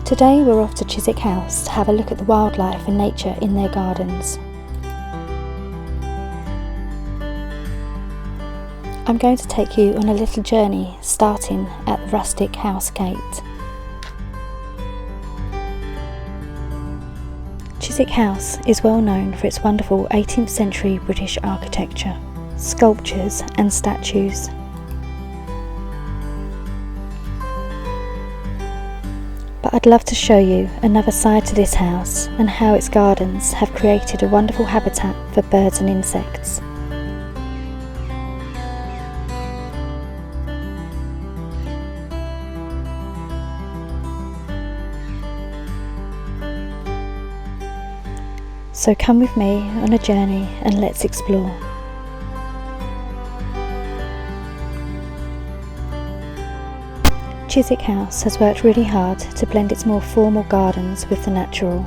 Today we're off to Chiswick House to have a look at the wildlife and nature in their gardens. I'm going to take you on a little journey starting at the Rustic house gate. Chiswick House is well known for its wonderful 18th century British architecture, sculptures and statues. But I'd love to show you another side to this house and how its gardens have created a wonderful habitat for birds and insects. So come with me on a journey and let's explore. Chiswick House has worked really hard to blend its more formal gardens with the natural.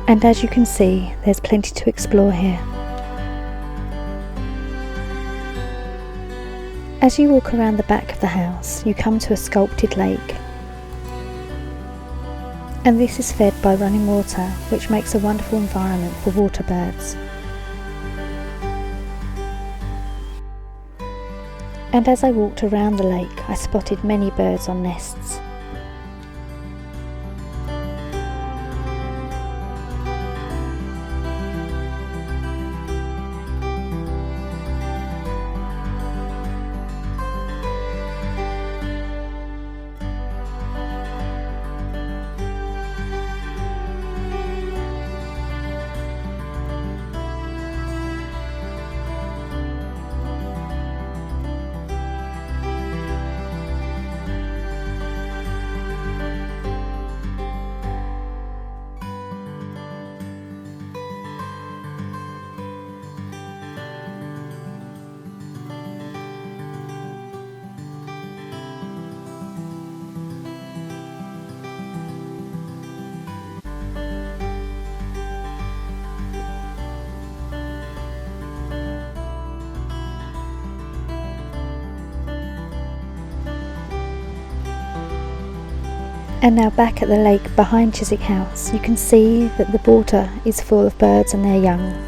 And as you can see, there's plenty to explore here. As you walk around the back of the house, you come to a sculpted lake. And this is fed by running water, which makes a wonderful environment for water birds. And as I walked around the lake, I spotted many birds on nests. And now back at the lake behind Chiswick House, you can see that the water is full of birds and their young.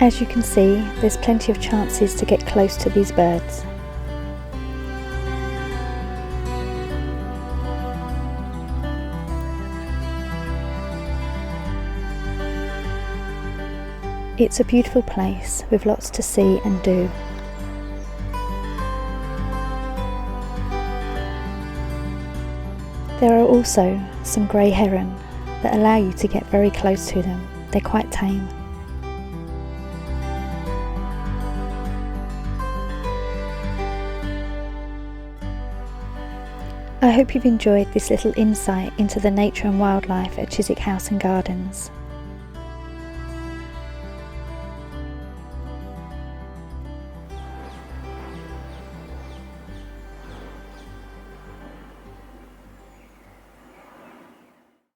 As you can see, there's plenty of chances to get close to these birds. It's a beautiful place with lots to see and do. There are also some grey heron that allow you to get very close to them. They're quite tame. I hope you've enjoyed this little insight into the nature and wildlife at Chiswick House and Gardens.